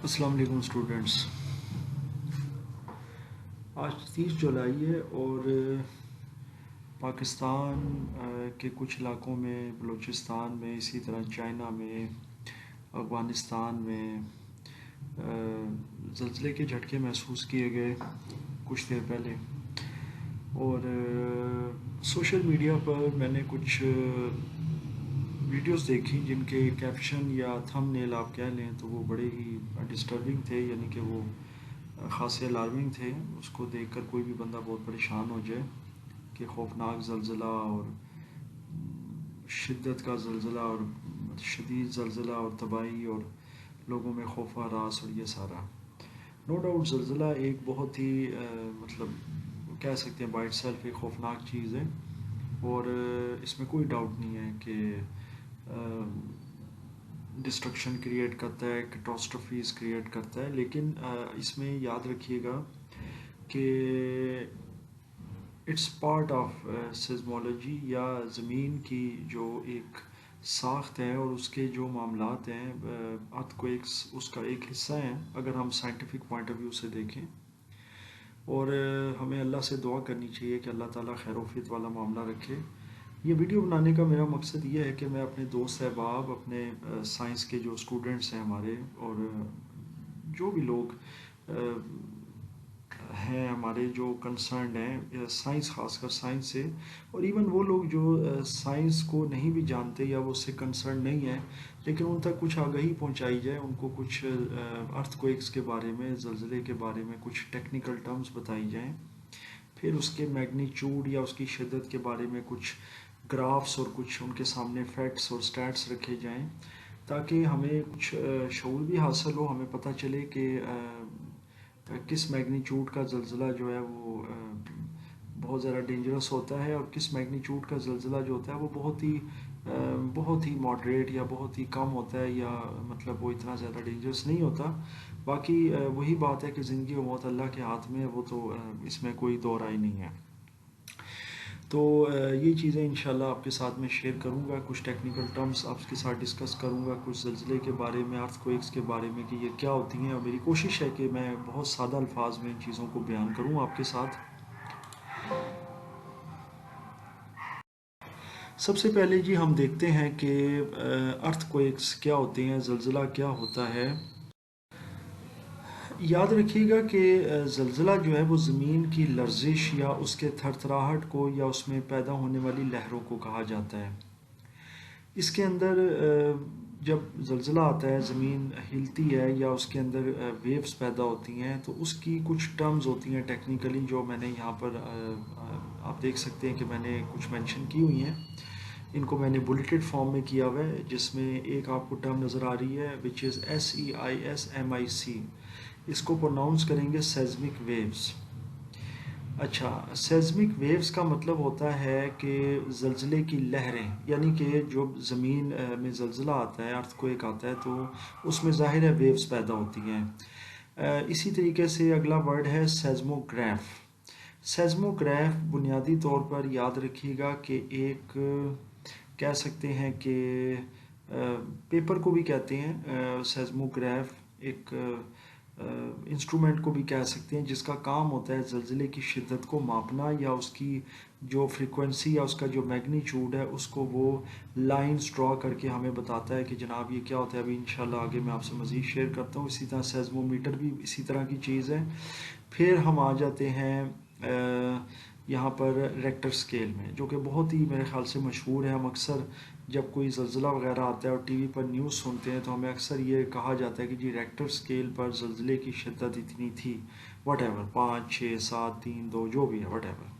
السلام علیکم اسٹوڈنٹس. آج 30 جولائی ہے اور پاکستان کے کچھ علاقوں میں، بلوچستان میں، اسی طرح چائنا میں، افغانستان میں زلزلے کے جھٹکے محسوس کیے گئے کچھ دیر پہلے. اور سوشل میڈیا پر میں نے کچھ ویڈیوز دیکھی جن کے کیپشن یا تھم نیل آپ کہہ لیں تو وہ بڑے ہی ڈسٹربنگ تھے، یعنی کہ وہ خاصے الارمنگ تھے. اس کو دیکھ کر کوئی بھی بندہ بہت پریشان ہو جائے کہ خوفناک زلزلہ اور شدت کا زلزلہ اور شدید زلزلہ اور تباہی اور لوگوں میں خوف و ہراس اور یہ سارا. نو ڈاؤٹ زلزلہ ایک بہت ہی مطلب کہہ سکتے ہیں بائی اٹ سیلف ایک خوفناک چیز ہے، اور اس میں کوئی ڈاؤٹ نہیں ہے کہ ڈسٹرکشن کریٹ کرتا ہے، کیٹاسٹروفیز کریٹ کرتا ہے. لیکن اس میں یاد رکھیے گا کہ اٹس پارٹ آف سیزمولوجی، یا زمین کی جو ایک ساخت ہے اور اس کے جو معاملات ہیں ارتھ کویکس اس کا ایک حصہ ہیں اگر ہم سائنٹیفک پوائنٹ آف ویو سے دیکھیں. اور ہمیں اللہ سے دعا کرنی چاہیے کہ اللہ تعالیٰ خیر و عافیت والا معاملہ رکھے. یہ ویڈیو بنانے کا میرا مقصد یہ ہے کہ میں اپنے دوست احباب، اپنے سائنس کے جو اسٹوڈنٹس ہیں ہمارے، اور جو بھی لوگ ہیں ہمارے جو کنسرنڈ ہیں سائنس، خاص کر سائنس سے، اور ایون وہ لوگ جو سائنس کو نہیں بھی جانتے یا وہ اس سے کنسرن نہیں ہیں لیکن ان تک کچھ آگاہی پہنچائی جائے، ان کو کچھ ارتھ کویکس کے بارے میں، زلزلے کے بارے میں کچھ ٹیکنیکل ٹرمز بتائی جائیں، پھر اس کے میگنیچیوڈ یا اس کی شدت کے بارے میں کچھ گرافس اور کچھ ان کے سامنے فیکٹس اور سٹیٹس رکھے جائیں تاکہ ہمیں کچھ شعور بھی حاصل ہو. ہمیں پتہ چلے کہ کس میگنیچیوڈ کا زلزلہ جو ہے وہ بہت زیادہ ڈینجرس ہوتا ہے، اور کس میگنیچیوڈ کا زلزلہ جو ہوتا ہے وہ بہت ہی ماڈریٹ یا بہت ہی کم ہوتا ہے، یا مطلب وہ اتنا زیادہ ڈینجرس نہیں ہوتا. باقی وہی بات ہے کہ زندگی و موت اللہ کے ہاتھ میں ہے، وہ تو اس میں کوئی دو رائے نہیں ہے. تو یہ چیزیں انشاءاللہ آپ کے ساتھ میں شیئر کروں گا، کچھ ٹیکنیکل ٹرمز آپ کے ساتھ ڈسکس کروں گا، کچھ زلزلے کے بارے میں، ارتھ کویکس کے بارے میں کہ یہ کیا ہوتی ہیں، اور میری کوشش ہے کہ میں بہت سادہ الفاظ میں ان چیزوں کو بیان کروں آپ کے ساتھ. سب سے پہلے جی ہم دیکھتے ہیں کہ ارتھ کویکس کیا ہوتے ہیں، زلزلہ کیا ہوتا ہے. یاد رکھیے گا کہ زلزلہ جو ہے وہ زمین کی لرزش یا اس کے تھر تھراہٹ کو یا اس میں پیدا ہونے والی لہروں کو کہا جاتا ہے. اس کے اندر جب زلزلہ آتا ہے، زمین ہلتی ہے یا اس کے اندر ویوز پیدا ہوتی ہیں، تو اس کی کچھ ٹرمز ہوتی ہیں ٹیکنیکلی جو میں نے یہاں پر آپ دیکھ سکتے ہیں کہ میں نے کچھ مینشن کی ہوئی ہیں. ان کو میں نے بلیٹڈ فارم میں کیا ہوا ہے، جس میں ایک آپ کو ٹرم نظر آ رہی ہے وچ از SEISMIC. اس کو پروناؤنس کریں گے سیزمک ویوز. اچھا، سیزمک ویوز کا مطلب ہوتا ہے کہ زلزلے کی لہریں، یعنی کہ جو زمین میں زلزلہ آتا ہے، ارتھ کویک آتا ہے، تو اس میں ظاہر ہے ویوز پیدا ہوتی ہیں. اسی طریقے سے اگلا ورڈ ہے سیزموگراف. سیزموگراف بنیادی طور پر یاد رکھیے گا کہ ایک کہہ سکتے ہیں کہ پیپر کو بھی کہتے ہیں، سیزموگراف ایک انسٹرومنٹ کو بھی کہہ سکتے ہیں جس کا کام ہوتا ہے زلزلے کی شدت کو ماپنا، یا اس کی جو فریکوینسی یا اس کا جو میگنیچیوڈ ہے اس کو وہ لائنز ڈرا کر کے ہمیں بتاتا ہے کہ جناب یہ کیا ہوتا ہے. ابھی انشاءاللہ آگے میں آپ سے مزید شیئر کرتا ہوں. اسی طرح سیزمومیٹر بھی اسی طرح کی چیز ہے. پھر ہم آ جاتے ہیں یہاں پر ریکٹر سکیل میں، جو کہ بہت ہی میرے خیال سے مشہور ہے. ہم اکثر جب کوئی زلزلہ وغیرہ آتا ہے اور ٹی وی پر نیوز سنتے ہیں تو ہمیں اکثر یہ کہا جاتا ہے کہ جی ریکٹر سکیل پر زلزلے کی شدت اتنی تھی، وٹ ایور، 5 6 7 3 2 جو بھی ہے وٹ ایور.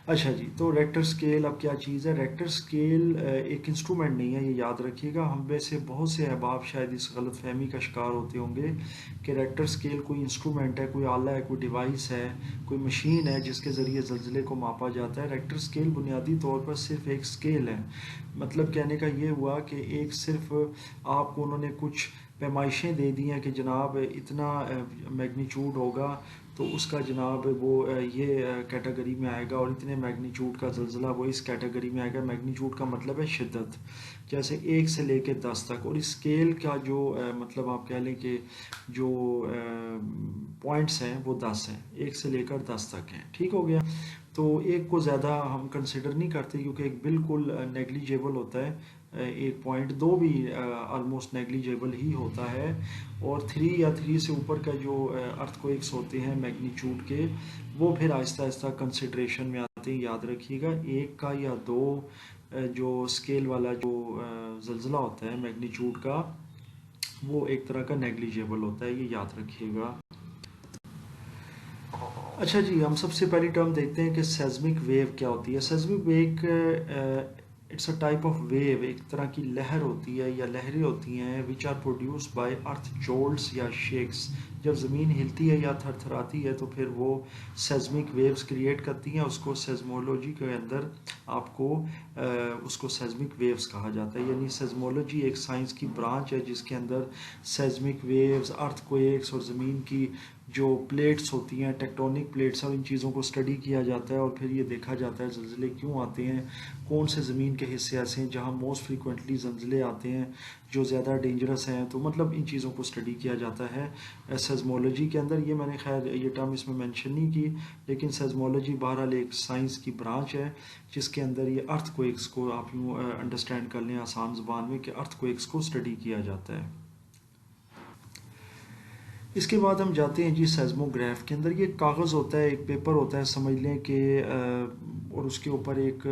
اچھا جی، تو ریکٹر سکیل اب کیا چیز ہے؟ ریکٹر سکیل ایک انسٹرومنٹ نہیں ہے، یہ یاد رکھیے گا. ہم میں سے بہت سے احباب شاید اس غلط فہمی کا شکار ہوتے ہوں گے کہ ریکٹر سکیل کوئی انسٹرومنٹ ہے، کوئی آلہ ہے، کوئی ڈیوائس ہے، کوئی مشین ہے جس کے ذریعے زلزلے کو ماپا جاتا ہے. ریکٹر سکیل بنیادی طور پر صرف ایک سکیل ہے. مطلب کہنے کا یہ ہوا کہ ایک صرف آپ کو انہوں نے کچھ پیمائشیں دے دی ہیں کہ جناب اتنا میگنیچیوڈ ہوگا تو اس کا جناب وہ یہ کیٹیگری میں آئے گا، اور اتنے میگنیچیوڈ کا زلزلہ وہ اس کیٹیگری میں آئے گا۔ میگنیچیوڈ کا مطلب ہے شدت، جیسے 1 سے لے کے 10 تک، اور اسکیل کا جو مطلب آپ کہہ لیں کہ جو پوائنٹس ہیں وہ 10 ہیں، 1 سے لے کر 10 تک ہیں، ٹھیک ہو گیا۔ تو ایک کو زیادہ ہم کنسیڈر نہیں کرتے کیونکہ ایک بالکل نیگلیجیبل ہوتا ہے، 1.2 بھی آلموسٹ نیگلیجیبل ہی ہوتا ہے، اور 3 یا 3 سے اوپر کا جو ارتھ کوئکس ہوتے ہیں میگنیچیوڈ کے، وہ پھر آہستہ آہستہ کنسیڈریشن میں آتے ہیں۔ یاد رکھیے گا 1 کا یا 2 جو اسکیل والا جو زلزلہ ہوتا ہے میگنیچیوڈ کا، وہ ایک طرح کا نیگلیجیبل ہوتا ہے، یہ یاد رکھیے گا۔ اچھا جی، ہم سب سے پہلی ٹرم دیکھتے ہیں کہ سیزمک ویو کیا ہوتی ہے۔ Seismic wave it's a type of wave, ایک طرح کی لہر ہوتی ہے یا لہریں ہوتی ہیں وچ آر پروڈیوس بائی ارتھ جولٹس یا شیکس۔ جب زمین ہلتی ہے یا تھر تھراتی ہے تو پھر وہ سیزمک ویوز کریٹ کرتی ہیں، اس کو سیزمولوجی کے اندر آپ کو اس کو سیزمک ویوز کہا جاتا ہے۔ یعنی سیزمولوجی ایک سائنس کی برانچ ہے جس کے اندر سیزمک ویوز، ارتھ کویکس اور زمین کی جو پلیٹس ہوتی ہیں، ٹیکٹونک پلیٹس، اور ان چیزوں کو اسٹڈی کیا جاتا ہے، اور پھر یہ دیکھا جاتا ہے زلزلے کیوں آتے ہیں، کون سے زمین کے حصے ایسے ہیں جہاں موسٹ فریکوینٹلی زلزلے آتے ہیں جو زیادہ ڈینجرس ہیں۔ تو مطلب ان چیزوں کو اسٹڈی کیا جاتا ہے سیزمولوجی کے اندر۔ یہ میں نے خیر یہ ٹرم اس میں مینشن نہیں کی، لیکن سیزمولوجی بہرحال ایک سائنس کی برانچ ہے جس کے اندر یہ ارتھ کوئکس کو آپ یوں انڈرسٹینڈ کر لیں آسان زبان میں کہ ارتھ کوئکس کو اسٹڈی کیا جاتا ہے۔ اس کے بعد ہم جاتے ہیں جی سیزموگراف کے اندر۔ یہ کاغذ ہوتا ہے، ایک پیپر ہوتا ہے سمجھ لیں کہ، اور اس کے اوپر ایک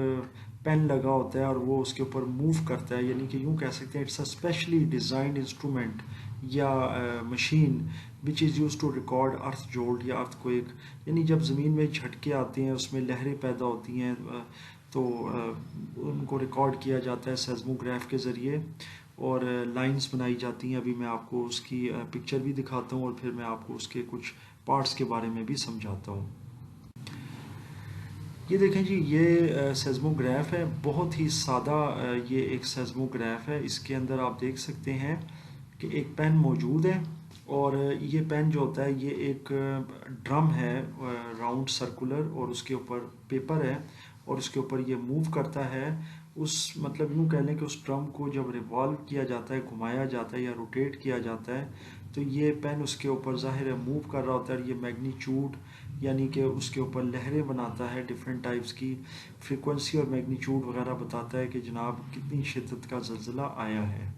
پین لگا ہوتا ہے اور وہ اس کے اوپر موو کرتا ہے، یعنی کہ یوں کہہ سکتے ہیں it's a specially designed instrument یا machine which is use to record earth jolt یا ارتھ کوئک۔ یعنی جب زمین میں جھٹکے آتے ہیں، اس میں لہریں پیدا ہوتی ہیں، تو ان کو ریکارڈ کیا جاتا ہے سیزموگراف کے ذریعے، اور لائنز بنائی جاتی ہیں۔ ابھی میں آپ کو اس کی پکچر بھی دکھاتا ہوں، اور پھر میں آپ کو اس کے کچھ پارٹس کے بارے میں بھی سمجھاتا ہوں۔ یہ دیکھیں جی، یہ سیزموگراف ہے، بہت ہی سادہ یہ ایک سیزموگراف ہے۔ اس کے اندر آپ دیکھ سکتے ہیں کہ ایک پین موجود ہے، اور یہ پین جو ہوتا ہے یہ ایک ڈرم ہے راؤنڈ سرکولر، اور اس کے اوپر پیپر ہے، اور اس کے اوپر یہ موو کرتا ہے۔ اس مطلب یوں کہہ لیں کہ اس ڈرم کو جب ریوالو کیا جاتا ہے، گھمایا جاتا ہے یا روٹیٹ کیا جاتا ہے، تو یہ پین اس کے اوپر ظاہر ہے موو کر رہا ہوتا ہے، اور یہ میگنیچیوڈ یعنی کہ اس کے اوپر لہریں بناتا ہے ڈفرینٹ ٹائپس کی، فریکوینسی اور میگنیچیوڈ وغیرہ بتاتا ہے کہ جناب کتنی شدت کا زلزلہ آیا ہے۔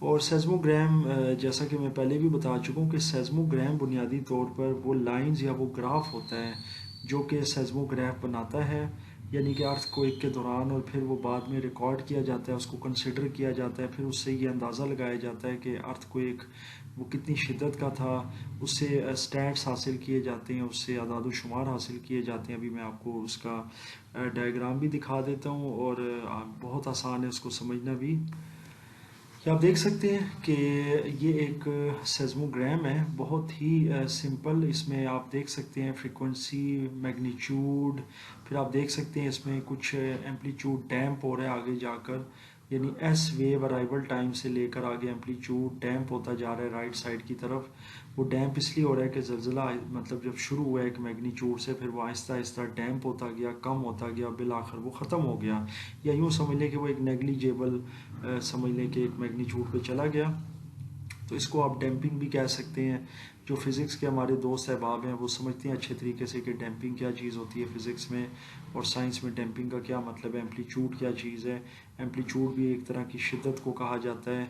اور سیزموگرام جیسا کہ میں پہلے بھی بتا چکا ہوں کہ سیزموگرام بنیادی طور پر وہ لائنز یا وہ گراف ہوتا ہے جو کہ سیزموگراف بناتا ہے، یعنی کہ ارتھ کوئک کے دوران، اور پھر وہ بعد میں ریکارڈ کیا جاتا ہے، اس کو کنسیڈر کیا جاتا ہے، پھر اس سے یہ اندازہ لگایا جاتا ہے کہ ارتھ کوئک وہ کتنی شدت کا تھا، اس سے اسٹیٹس حاصل کیے جاتے ہیں، اس سے اعداد و شمار حاصل کیے جاتے ہیں۔ ابھی میں آپ کو اس کا ڈائیگرام بھی دکھا دیتا ہوں، اور بہت آسان ہے اس کو سمجھنا بھی۔ کہ آپ دیکھ سکتے ہیں کہ یہ ایک سیزموگرام ہے، بہت ہی سمپل۔ اس میں آپ دیکھ سکتے ہیں فریکوینسی، میگنیچیوڈ، پھر آپ دیکھ سکتے ہیں اس میں کچھ ایمپلیچیوڈ ڈیمپ ہو رہا ہے آگے جا کر، یعنی ایس ویو ارائیول ٹائم سے لے کر آگے ایمپلیچیوڈ ڈیمپ ہوتا جا رہا ہے رائٹ سائڈ کی طرف۔ وہ ڈیمپ اس لیے ہو رہا ہے کہ زلزلہ مطلب جب شروع ہوا ایک میگنیچیوڈ سے، پھر وہ آہستہ آہستہ ڈیمپ ہوتا گیا، کم ہوتا گیا، بالآخر وہ ختم ہو گیا، یا یوں سمجھ لیں کہ وہ ایک نیگلیجیبل سمجھ لیں کہ ایک میگنیچیوڈ پہ چلا گیا۔ تو اس کو آپ ڈیمپنگ بھی کہہ سکتے ہیں۔ جو فزکس کے ہمارے دوست احباب ہیں وہ سمجھتے ہیں اچھے طریقے سے کہ ڈیمپنگ کیا چیز ہوتی ہے فزکس میں، اور سائنس میں ڈیمپنگ کا کیا مطلب ہے، ایمپلیچیوڈ کیا چیز ہے۔ ایمپلیچیوڈ بھی ایک طرح کی شدت کو کہا جاتا ہے،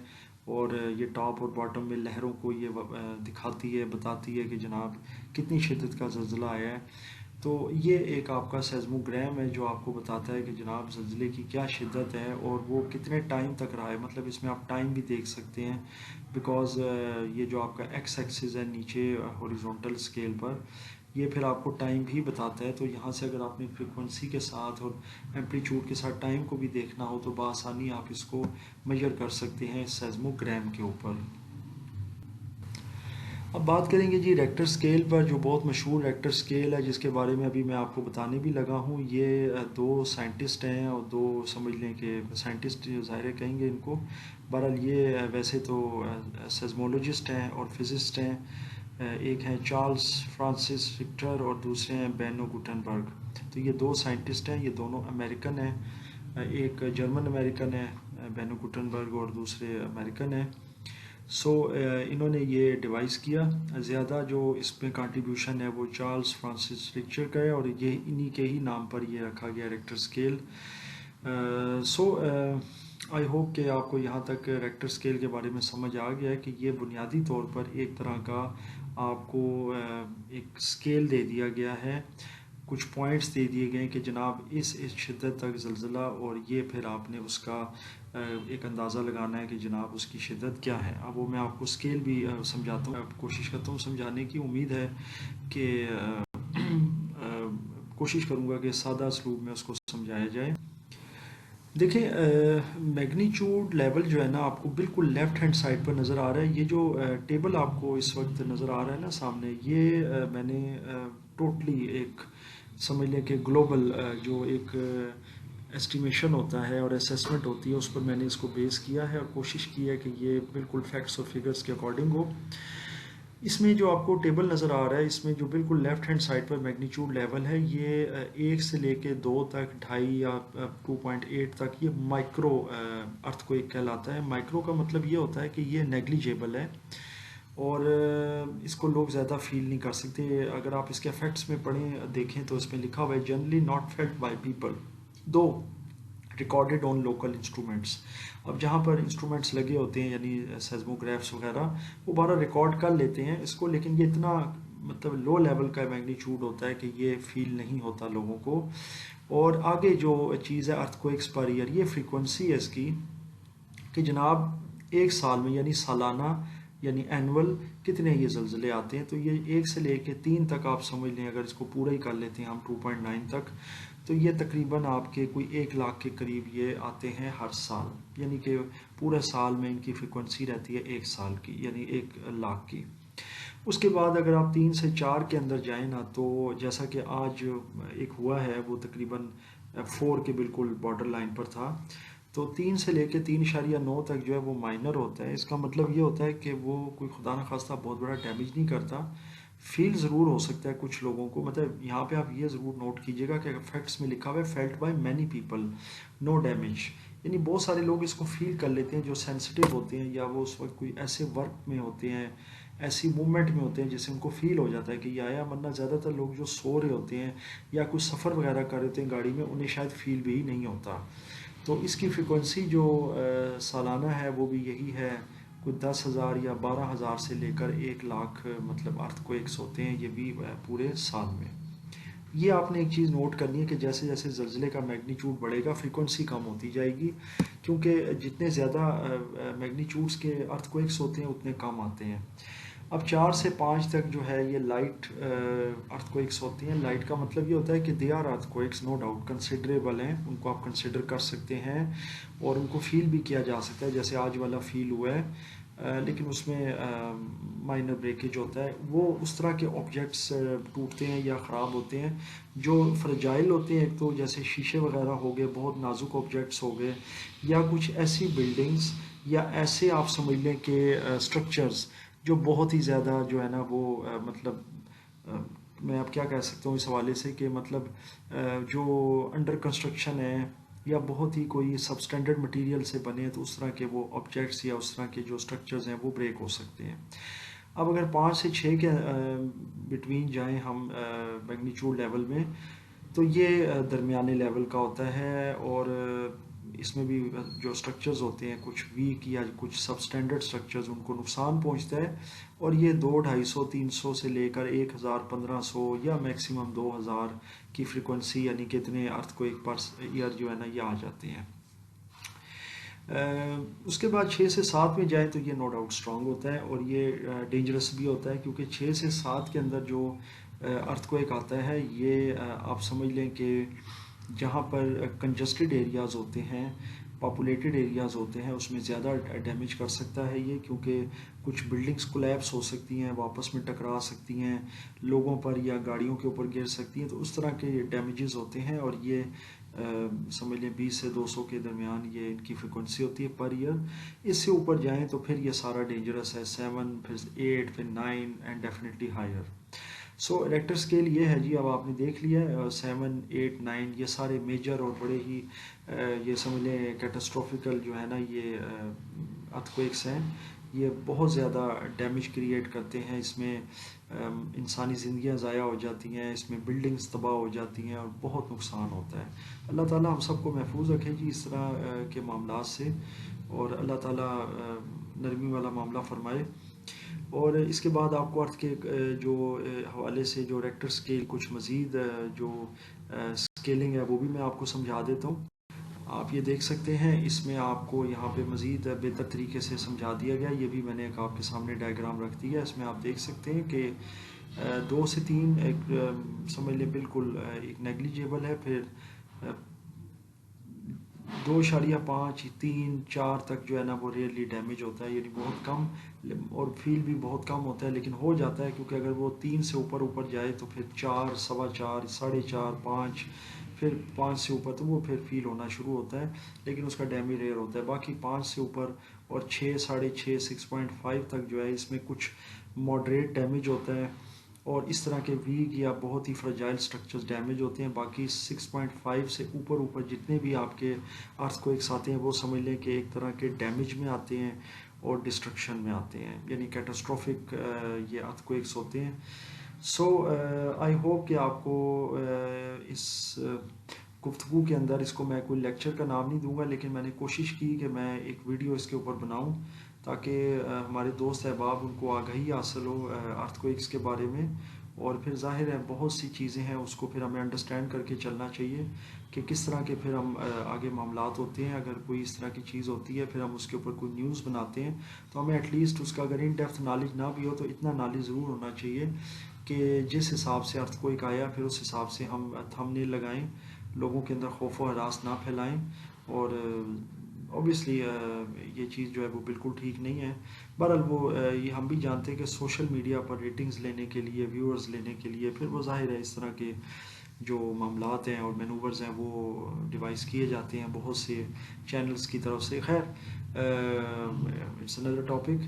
اور یہ ٹاپ اور باٹم میں لہروں کو یہ دکھاتی ہے، بتاتی ہے کہ جناب کتنی شدت کا زلزلہ آیا ہے۔ تو یہ ایک آپ کا سیزموگرام ہے جو آپ کو بتاتا ہے کہ جناب زلزلے کی کیا شدت ہے اور وہ کتنے ٹائم تک رہا ہے۔ مطلب اس میں آپ ٹائم بھی دیکھ سکتے ہیں، بیکاز یہ جو آپ کا ایکس ایکسس ہے نیچے ہاریزونٹل اسکیل پر، یہ پھر آپ کو ٹائم بھی بتاتا ہے۔ تو یہاں سے اگر آپ نے فریکوینسی کے ساتھ اور ایمپلیچیوڈ کے ساتھ ٹائم کو بھی دیکھنا ہو تو بآسانی آپ اس کو میجر کر سکتے ہیں اس سیزموگرام کے اوپر۔ اب بات کریں گے جی ریکٹر سکیل پر، جو بہت مشہور ریکٹر سکیل ہے جس کے بارے میں ابھی میں آپ کو بتانے بھی لگا ہوں. یہ دو سائنٹسٹ ہیں اور دو سمجھ لیں کہ سائنٹسٹ ظاہر کہیں گے ان کو. بہرحال یہ ویسے تو سیزمولوجسٹ ہیں اور فزسٹ ہیں. ایک ہیں چارلز فرانسس رکٹر اور دوسرے ہیں بینو گوٹنبرگ. تو یہ دو سائنٹسٹ ہیں، یہ دونوں امریکن ہیں. ایک جرمن امریکن ہے بینو گوٹنبرگ اور دوسرے امریکن ہیں. انہوں نے یہ ڈیوائس کیا. زیادہ جو اس میں کنٹریبیوشن ہے وہ چارلز فرانسس رکچر کا ہے اور یہ انہی کے ہی نام پر یہ رکھا گیا ریکٹر اسکیل. آئی ہوپ کہ آپ کو یہاں تک ریکٹر اسکیل کے بارے میں سمجھ آ گیا ہے کہ یہ بنیادی طور پر ایک طرح کا آپ کو ایک اسکیل دے دیا گیا ہے، کچھ پوائنٹس دے دیے گئے ہیں کہ جناب اس شدت تک زلزلہ، اور یہ پھر آپ نے اس کا ایک اندازہ لگانا ہے کہ جناب اس کی شدت کیا ہے. اب وہ میں آپ کو اسکیل بھی سمجھاتا ہوں، کوشش کرتا ہوں سمجھانے کی. امید ہے کہ کوشش کروں گا کہ سادہ اسلوب میں اس کو سمجھایا جائے. دیکھیں میگنیچیوڈ لیول جو ہے نا آپ کو بالکل لیفٹ ہینڈ سائڈ پر نظر آ رہا ہے. یہ جو ٹیبل آپ کو اس وقت نظر آ رہا ہے نا سامنے، یہ میں نے ٹوٹلی ایک سمجھ لیں کہ گلوبل جو ایک ایسٹیمیشن ہوتا ہے اور اسیسمنٹ ہوتی ہے اس پر میں نے اس کو بیس کیا ہے اور کوشش کی ہے کہ یہ بالکل فیکٹس اور فگرز کے اکارڈنگ ہو. اس میں جو آپ کو ٹیبل نظر آ رہا ہے اس میں جو بالکل لیفٹ ہینڈ سائڈ پر میگنیچیوڈ لیول ہے، یہ 1 سے لے کے 2 تک، 2.5 یا 2.8 تک یہ مائکرو ارتھ کوئک کہلاتا ہے. مائکرو کا مطلب یہ ہوتا ہے کہ یہ نیگلیجیبل ہے اور اس کو لوگ زیادہ فیل نہیں کر سکتے. اگر آپ اس کے افیکٹس میں پڑھیں دیکھیں تو اس میں لکھا ہوا ہے generally not felt by people though recorded on local instruments. اب جہاں پر انسٹرومنٹس لگے ہوتے ہیں یعنی سیزموگرافس وغیرہ، وہ بارہ ریکارڈ کر لیتے ہیں اس کو، لیکن یہ اتنا مطلب لو لیول کا میگنیچیوڈ ہوتا ہے کہ یہ فیل نہیں ہوتا لوگوں کو. اور آگے جو چیز ہے ارتھ کوئکس پر ایئر، یہ فریکوینسی ہے اس کی کہ جناب ایک سال میں یعنی سالانہ یعنی اینول کتنے یہ زلزلے آتے ہیں. تو یہ 1 سے لے کے 3 تک آپ سمجھ لیں، اگر اس کو پورا ہی کر لیتے ہیں ہم 2.9 تک، تو یہ تقریباً آپ کے کوئی 1 لاکھ کے قریب یہ آتے ہیں ہر سال. یعنی کہ پورے سال میں ان کی فریکوینسی رہتی ہے 1 سال کی یعنی 1 لاکھ کی. اس کے بعد اگر آپ 3 سے 4 کے اندر جائیں نا، تو جیسا کہ آج ایک ہوا ہے وہ تقریباً 4 کے بالکل بارڈر لائن پر تھا. تو 3 سے لے کے 3.9 تک جو ہے وہ مائنر ہوتا ہے. اس کا مطلب یہ ہوتا ہے کہ وہ کوئی خدا نخواستہ بہت بڑا ڈیمیج نہیں کرتا. فیل ضرور ہو سکتا ہے کچھ لوگوں کو، مطلب یہاں پہ آپ یہ ضرور نوٹ کیجئے گا کہ فیکٹس میں لکھا ہوا ہے felt by many people no damage, یعنی بہت سارے لوگ اس کو فیل کر لیتے ہیں جو سینسٹیو ہوتے ہیں یا وہ اس وقت کوئی ایسے ورک میں ہوتے ہیں، ایسی موومنٹ میں ہوتے ہیں جس سے ان کو فیل ہو جاتا ہے کہ یہ آیا. ورنہ زیادہ تر لوگ جو سو رہے ہوتے ہیں یا کچھ سفر وغیرہ کر رہے ہوتے ہیں گاڑی میں، انہیں شاید فیل بھی نہیں ہوتا. تو اس کی فریکوینسی جو سالانہ ہے وہ بھی یہی ہے، کوئی 10,000 یا 12,000 سے لے کر 1 لاکھ مطلب ارتھ کوئکس ہوتے ہیں، یہ بھی پورے سال میں. یہ آپ نے ایک چیز نوٹ کرنی ہے کہ جیسے جیسے زلزلے کا میگنیچیوڈ بڑھے گا فریکوینسی کم ہوتی جائے گی، کیونکہ جتنے زیادہ میگنیچیوڈس کے ارتھ کوئکس ہوتے ہیں اتنے کم آتے ہیں. اب 4 سے 5 تک جو ہے یہ لائٹ ارتھ کوئکس ہوتی ہیں. لائٹ کا مطلب یہ ہوتا ہے کہ they are earthquakes no doubt considerable ہیں، ان کو آپ کنسیڈر کر سکتے ہیں اور ان کو فیل بھی کیا جا سکتا ہے جیسے آج والا فیل ہوا ہے. لیکن اس میں مائنر بریکیج ہوتا ہے. وہ اس طرح کے آبجیکٹس ٹوٹتے ہیں یا خراب ہوتے ہیں جو فرجائل ہوتے ہیں، ایک تو جیسے شیشے وغیرہ ہو گئے، بہت نازک آبجیکٹس ہو گئے، یا کچھ ایسی بلڈنگز یا ایسے آپ سمجھ لیں کہ اسٹرکچرز جو بہت ہی زیادہ جو ہے نا وہ مطلب میں اب کیا کہہ سکتا ہوں اس حوالے سے کہ مطلب جو انڈر کنسٹرکشن ہے یا بہت ہی کوئی سب اسٹینڈرڈ مٹیریل سے بنے، تو اس طرح کے وہ آبجیکٹس یا اس طرح کے جو اسٹرکچرز ہیں وہ بریک ہو سکتے ہیں. اب اگر 5 سے 6 کے بٹوین جائیں ہم میگنیچیوڈ لیول میں، تو یہ درمیانے لیول کا ہوتا ہے اور اس میں بھی جو اسٹرکچرز ہوتے ہیں کچھ ویک یا کچھ سب اسٹینڈرڈ اسٹرکچرز ان کو نقصان پہنچتا ہے. اور یہ 200، 250، 300 سے لے کر 1000، 1500 یا میکسیمم 2000 کی فریکوینسی یعنی کہ اتنے ارتھ کوئک پر ایئر جو ہے نا یہ آ جاتے ہیں. اس کے بعد 6 سے 7 میں جائیں تو یہ نو ڈاؤٹ اسٹرانگ ہوتا ہے اور یہ ڈینجرس بھی ہوتا ہے، کیونکہ 6 سے 7 کے اندر جو ارتھ کوئک آتا ہے یہ آپ سمجھ لیں کہ جہاں پر کنجسٹڈ ایریاز ہوتے ہیں، پاپولیٹڈ ایریاز ہوتے ہیں اس میں زیادہ ڈیمیج کر سکتا ہے یہ، کیونکہ کچھ بلڈنگز کولیپس ہو سکتی ہیں، واپس میں ٹکرا سکتی ہیں، لوگوں پر یا گاڑیوں کے اوپر گر سکتی ہیں، تو اس طرح کے ڈیمیجز ہوتے ہیں، اور یہ سمجھ لیں 20 سے 200 کے درمیان یہ ان کی فریکوینسی ہوتی ہے پر ایئر. اس سے اوپر جائیں تو پھر یہ سارا ڈینجرس ہے، 7 پھر 8 پھر 9 and definitely higher. So Richter scale یہ ہے جی، اب آپ نے دیکھ لیا ہے 7 8 9 یہ سارے میجر اور بڑے ہی یہ سمجھ لیں کیٹاسٹروفیکل جو ہے نا یہ ارتھکویکس ہیں، یہ بہت زیادہ ڈیمیج کریٹ کرتے ہیں. اس میں انسانی زندگیاں ضائع ہو جاتی ہیں، اس میں بلڈنگز تباہ ہو جاتی ہیں اور بہت نقصان ہوتا ہے. اللہ تعالیٰ ہم سب کو محفوظ رکھے جی اس طرح کے معاملات سے، اور اللہ تعالیٰ نرمی والا معاملہ فرمائے. اور اس کے بعد آپ کو ارتھ کے جو حوالے سے جو ریکٹر اسکیل کچھ مزید جو اسکیلنگ ہے وہ بھی میں آپ کو سمجھا دیتا ہوں. آپ یہ دیکھ سکتے ہیں، اس میں آپ کو یہاں پہ مزید بہتر طریقے سے سمجھا دیا گیا. یہ بھی میں نے ایک آپ کے سامنے ڈائیگرام رکھ دیا ہے، اس میں آپ دیکھ سکتے ہیں کہ 2 سے 3 ایک سمجھ لیں بالکل ایک نیگلیجیبل ہے، پھر 2.5 3 4 تک جو ہے نا وہ ریئرلی ڈیمیج ہوتا ہے، یعنی بہت کم، اور فیل بھی بہت کم ہوتا ہے، لیکن ہو جاتا ہے کیونکہ اگر وہ 3 سے اوپر جائے تو پھر 4 4.25 4.5 5 پھر 5 سے اوپر تو وہ پھر فیل ہونا شروع ہوتا ہے، لیکن اس کا ڈیمیج ریئر ہوتا ہے. باقی 5 سے اوپر اور 6 6.5 6.5 تک جو ہے اس میں کچھ ماڈریٹ ڈیمیج ہوتا ہے، اور اس طرح کے ویک یا بہت ہی فرجائل سٹرکچرز ڈیمیج ہوتے ہیں. باقی 6.5 سے اوپر جتنے بھی آپ کے ارتھ کوئکس آتے ہیں وہ سمجھ لیں کہ ایک طرح کے ڈیمیج میں آتے ہیں اور ڈسٹرکشن میں آتے ہیں، یعنی کیٹاسٹروفک یہ ارتھ کوئکس ہوتے ہیں. سو آئی ہوپ کہ آپ کو اس گفتگو کے اندر، اس کو میں کوئی لیکچر کا نام نہیں دوں گا، لیکن میں نے کوشش کی کہ میں ایک ویڈیو اس کے اوپر بناؤں تاکہ ہمارے دوست احباب ان کو آگاہی حاصل ہو ارتھ کوئکس کے بارے میں. اور پھر ظاہر ہے بہت سی چیزیں ہیں اس کو پھر ہمیں انڈرسٹینڈ کر کے چلنا چاہیے کہ کس طرح کے پھر ہم آگے معاملات ہوتے ہیں. اگر کوئی اس طرح کی چیز ہوتی ہے پھر ہم اس کے اوپر کوئی نیوز بناتے ہیں تو ہمیں ایٹ لیسٹ اس کا اگر ان ڈیپتھ نالج نہ بھی ہو تو اتنا نالج ضرور ہونا چاہیے کہ جس حساب سے ارتھ کوئک آیا پھر اس حساب سے ہم تھمبنیل لگائیں، لوگوں کے اندر خوف و ہراس نہ پھیلائیں. اور اوبیسلی یہ چیز جو ہے وہ بالکل ٹھیک نہیں ہے. بہرحال وہ یہ ہم بھی جانتے ہیں کہ سوشل میڈیا پر ریٹنگز لینے کے لیے، ویورز لینے کے لیے پھر وہ ظاہر ہے اس طرح کے جو معاملات ہیں اور مینوورز ہیں وہ ڈیوائس کیے جاتے ہیں بہت سے چینلز کی طرف سے. خیر اٹس اندر ٹاپک.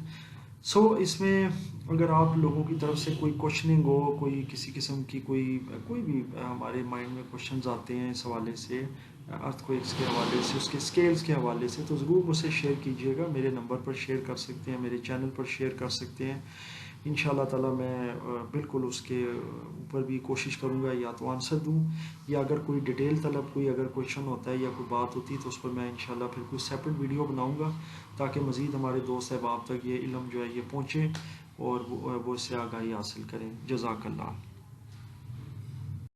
سو اس میں اگر آپ لوگوں کی طرف سے کوئی کوشچننگ ہو، کوئی کسی قسم کی کوئی بھی ہمارے مائنڈ میں کوشچنز آتے ہیں اس حوالے سے ارتھ کوئکس کے حوالے سے، اس کے اسکیلز کے حوالے سے، تو ضرور مجھ سے شیئر کیجیے گا. میرے نمبر پر شیئر کر سکتے ہیں، میرے چینل پر شیئر کر سکتے ہیں. انشاءاللہ تعالی میں بالکل اس کے اوپر بھی کوشش کروں گا یا تو آنسر دوں، یا اگر کوئی ڈیٹیل طلب، کوئی اگر کویشچن ہوتا ہے یا کوئی بات ہوتی ہے تو اس پر میں انشاءاللہ پھر کوئی سیپریٹ ویڈیو بناؤں گا تاکہ مزید ہمارے دوست احباب تک یہ علم جو ہے یہ پہنچے اور وہ اس سے آگاہی حاصل کریں. جزاک اللہ.